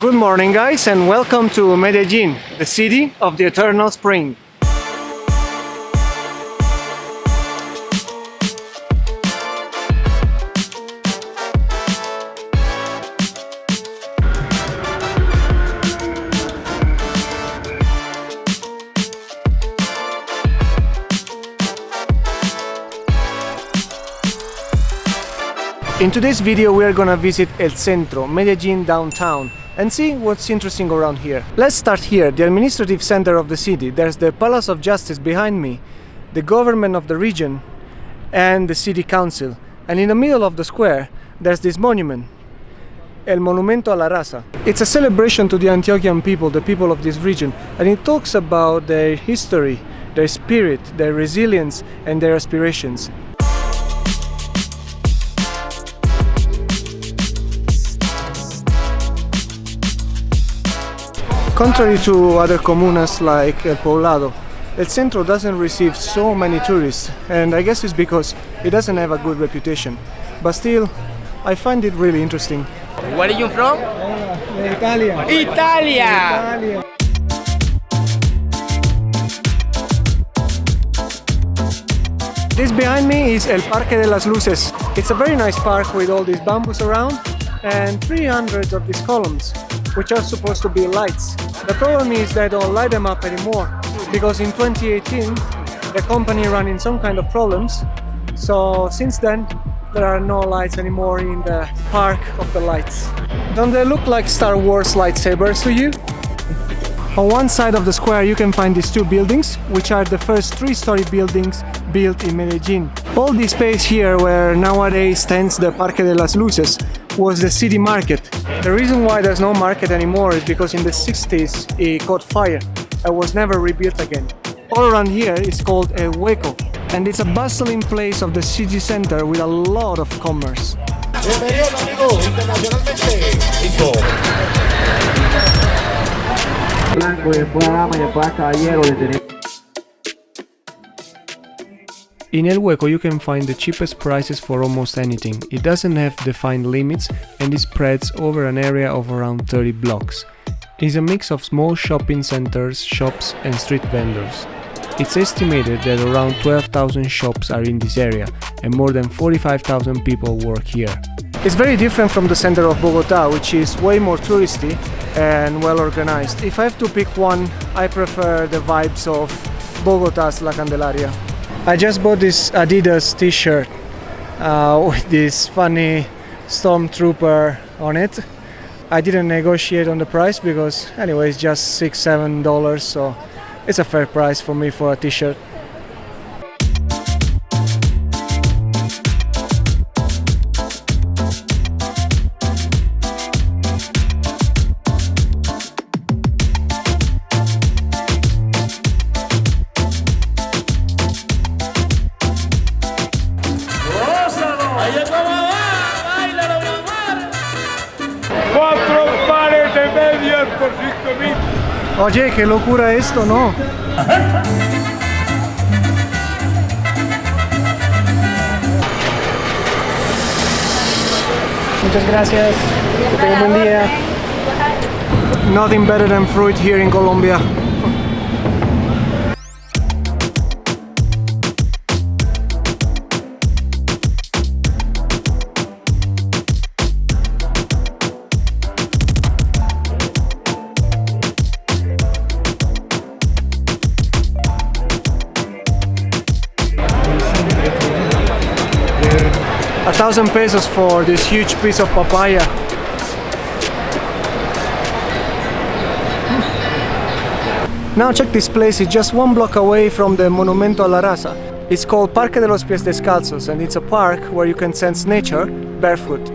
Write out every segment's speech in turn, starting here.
Good morning, guys, and welcome to Medellin, the city of the eternal spring. In today's video we are gonna visit El Centro, Medellin downtown, and see what's interesting around here. Let's start here, the administrative center of the city. There's the Palace of Justice behind me, the government of the region, and the city council. And in the middle of the square, there's this monument, El Monumento a la Raza. It's a celebration to the Antiochian people, the people of this region, and it talks about their history, their spirit, their resilience, and their aspirations. Contrary to other comunas like El Poblado, El Centro doesn't receive so many tourists, and I guess it's because it doesn't have a good reputation. But still, I find it really interesting. Where are you from? Italia. Italia! This behind me is El Parque de las Luces. It's a very nice park with all these bamboos around and 300 of these columns, which are supposed to be lights. The problem is they don't light them up anymore because in 2018 the company ran in some kind of problems. So since then there are no lights anymore in the Park of the Lights. Don't they look like Star Wars lightsabers to you? On one side of the square you can find these two buildings, which are the first three-story buildings built in Medellin. All this space here where nowadays stands the Parque de las Luces was the city market. The reason why there's no market anymore is because in the 60s it caught fire and was never rebuilt again. All around here is called El Hueco, and it's a bustling place of the city center with a lot of commerce. In El Hueco you can find the cheapest prices for almost anything. It doesn't have defined limits and it spreads over an area of around 30 blocks. It's a mix of small shopping centers, shops and street vendors. It's estimated that around 12,000 shops are in this area and more than 45,000 people work here. It's very different from the center of Bogota, which is way more touristy and well organized. If I have to pick one, I prefer the vibes of Bogota's La Candelaria. I just bought this Adidas t-shirt with this funny stormtrooper on it. I didn't negotiate on the price because anyway it's just $6-7, so it's a fair price for me for a t-shirt. Oye, qué locura esto, ¿no? Muchas gracias. Que tengan un buen día. Nothing better than fruit here in Colombia. $1,000 for this huge piece of papaya. Now check this place, it's just one block away from the Monumento a la Raza. It's called Parque de los Pies Descalzos and it's a park where you can sense nature barefoot.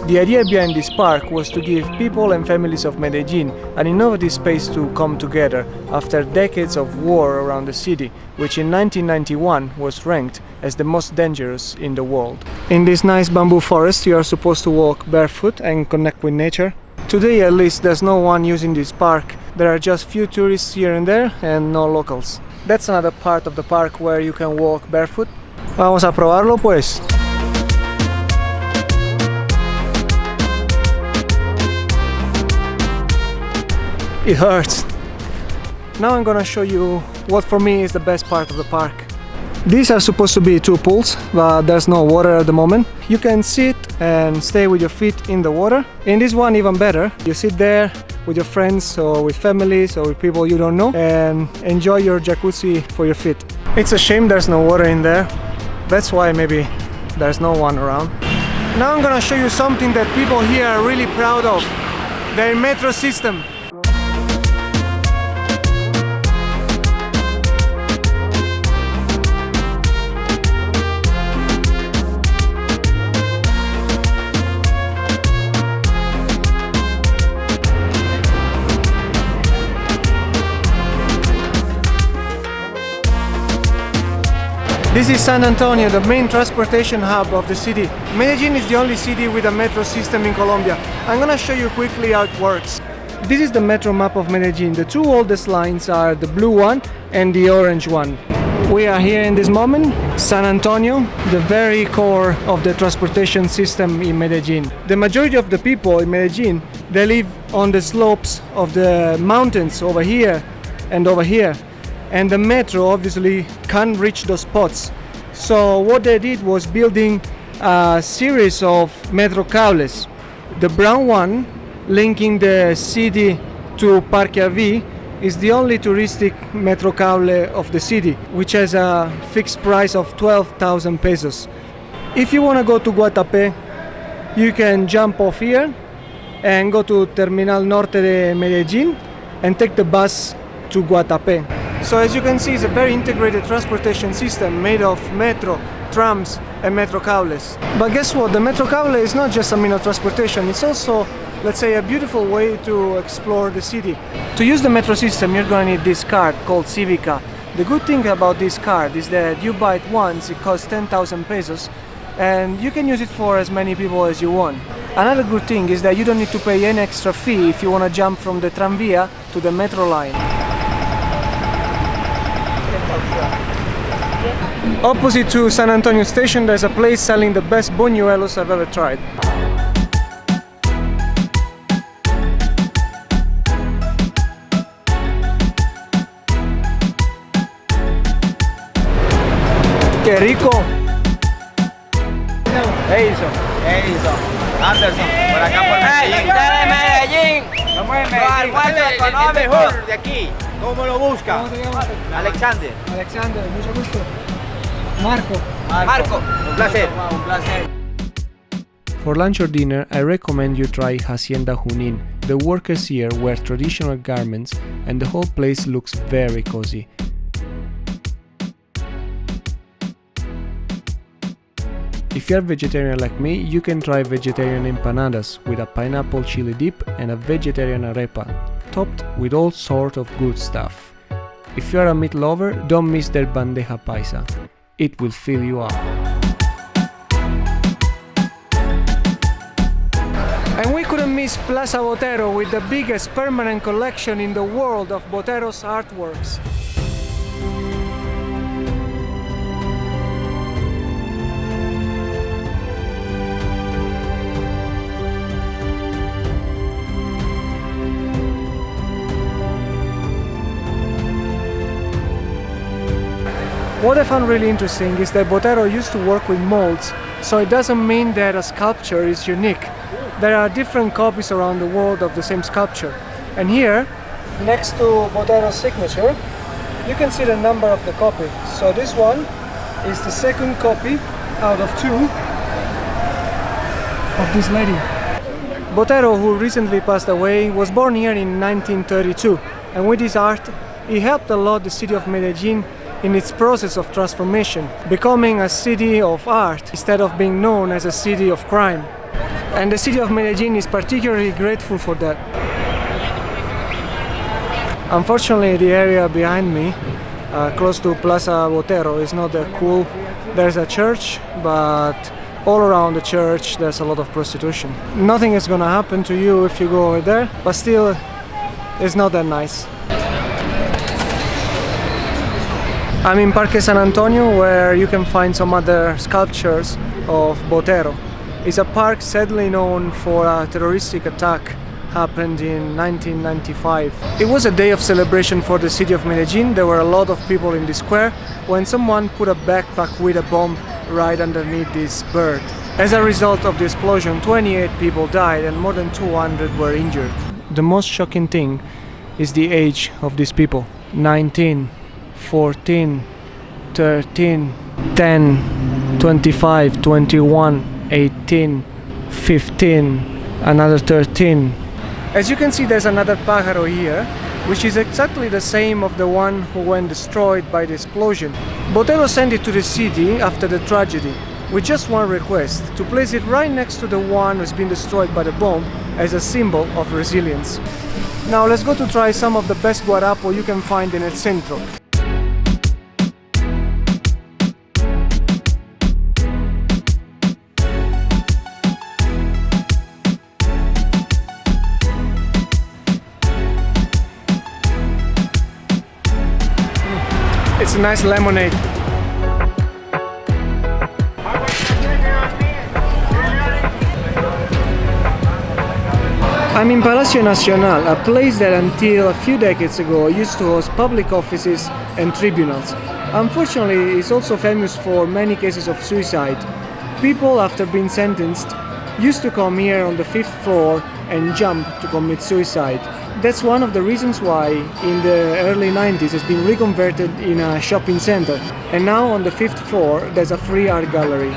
The idea behind this park was to give people and families of Medellin an innovative space to come together after decades of war around the city, which in 1991 was ranked as the most dangerous in the world. In this nice bamboo forest you are supposed to walk barefoot and connect with nature. Today at least there's no one using this park There are just few tourists here and there and no locals. That's another part of the park where you can walk barefoot. Vamos a probarlo pues. It hurts. Now I'm gonna show you what for me is the best part of the park. These are supposed to be two pools, but there's no water at the moment. You can sit and stay with your feet in the water. In this one even better. You sit there with your friends or with families or with people you don't know and enjoy your jacuzzi for your feet. It's a shame there's no water in there. That's why maybe there's no one around. Now I'm gonna show you something that people here are really proud of. Their metro system. This is San Antonio, the main transportation hub of the city. Medellin is the only city with a metro system in Colombia. I'm gonna show you quickly how it works. This is the metro map of Medellin. The two oldest lines are the blue one and the orange one. We are here in this moment, San Antonio, the very core of the transportation system in Medellin. The majority of the people in Medellin, they live on the slopes of the mountains over here and over here. And the metro obviously can't reach those spots. So what they did was building a series of metro cables. The brown one linking the city to Parque Aví is the only touristic metro cable of the city, which has a fixed price of 12,000 pesos. If you want to go to Guatapé, you can jump off here and go to Terminal Norte de Medellin and take the bus to Guatapé. So as you can see, it's a very integrated transportation system made of metro, trams and metro cables. But guess what? The metro cable is not just a mean of transportation, it's also, let's say, a beautiful way to explore the city. To use the metro system, you're gonna need this card called Civica. The good thing about this card is that you buy it once, it costs 10,000 pesos, and you can use it for as many people as you want. Another good thing is that you don't need to pay any extra fee if you want to jump from the tranvia to the metro line. Opposite to San Antonio station, there's a place selling the best buñuelos I've ever tried. ¡Qué rico! Edison, Anderson, por acá por Medellín. Medellín. Estamos en Medellín. Almuerzo económico de aquí. ¿Cómo lo busca? ¿Cómo te llamas? Alexander. Alexander, mucho gusto. Marco. Marco, un placer. Un placer. For lunch or dinner, I recommend you try Hacienda Junín. The workers here wear traditional garments and the whole place looks very cozy. If you are vegetarian like me, you can try vegetarian empanadas with a pineapple chili dip and a vegetarian arepa, topped with all sort of good stuff. If you are a meat lover, don't miss their bandeja paisa. It will fill you up. And we couldn't miss Plaza Botero with the biggest permanent collection in the world of Botero's artworks. What I found really interesting is that Botero used to work with molds, so it doesn't mean that a sculpture is unique. There are different copies around the world of the same sculpture. And here, next to Botero's signature, you can see the number of the copy. So this one is the second copy out of 2 of this lady. Botero, who recently passed away, was born here in 1932, and with his art, he helped a lot the city of Medellin in its process of transformation, becoming a city of art instead of being known as a city of crime. And the city of Medellin is particularly grateful for that. Unfortunately, the area behind me, close to Plaza Botero, is not that cool. There's a church, but all around the church there's a lot of prostitution. Nothing is gonna happen to you if you go over there, but still It's not that nice. I'm in Parque San Antonio, where you can find some other sculptures of Botero. It's a park sadly known for a terroristic attack happened in 1995. It was a day of celebration for the city of Medellin. There were a lot of people in the square when someone put a backpack with a bomb right underneath this bird. As a result of the explosion, 28 people died and more than 200 were injured. The most shocking thing is the age of these people. 19, 14, 13, 10, 25, 21, 18, 15, another 13. As you can see, there's another pájaro here, which is exactly the same of the one who went destroyed by the explosion. Botero sent it to the city after the tragedy, with just one request, to place it right next to the one who's been destroyed by the bomb as a symbol of resilience. Now let's go to try some of the best guarapo you can find in El Centro. It's a nice lemonade. I'm in Palacio Nacional, a place that until a few decades ago used to host public offices and tribunals. Unfortunately, it's also famous for many cases of suicide. People, after being sentenced, used to come here on the 5th floor and jump to commit suicide. That's one of the reasons why in the early 90s it's been reconverted in a shopping center, and now on the 5th floor there's a free art gallery.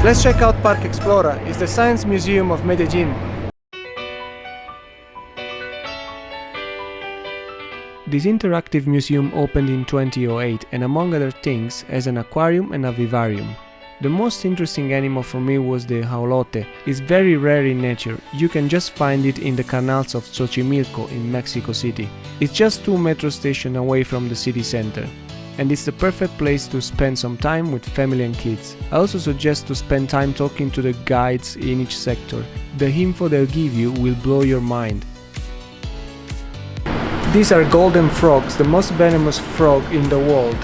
Let's check out Parque Explora. It's the Science Museum of Medellin. This interactive museum opened in 2008 and among other things has an aquarium and a vivarium. The most interesting animal for me was the jaulote. It's very rare in nature. You can just find it in the canals of Xochimilco in Mexico City. It's just 2 metro stations away from the city center, and it's the perfect place to spend some time with family and kids. I also suggest to spend time talking to the guides in each sector. The info they'll give you will blow your mind. These are golden frogs, the most venomous frog in the world.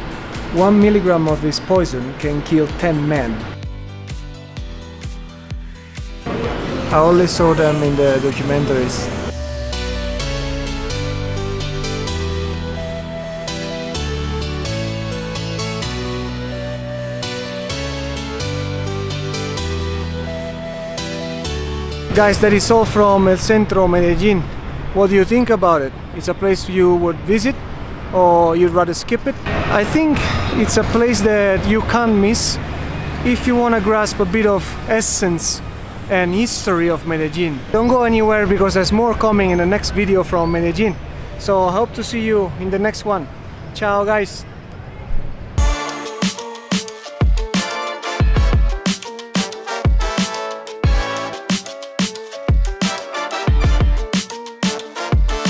1 milligram of this poison can kill 10 men. I only saw them in the documentaries. Guys, that is all from El Centro Medellin. What do you think about it? It's a place you would visit, or you'd rather skip it? I think it's a place that you can't miss if you want to grasp a bit of essence and history of Medellin. Don't go anywhere because there's more coming in the next video from Medellin. So I hope to see you in the next one. Ciao guys!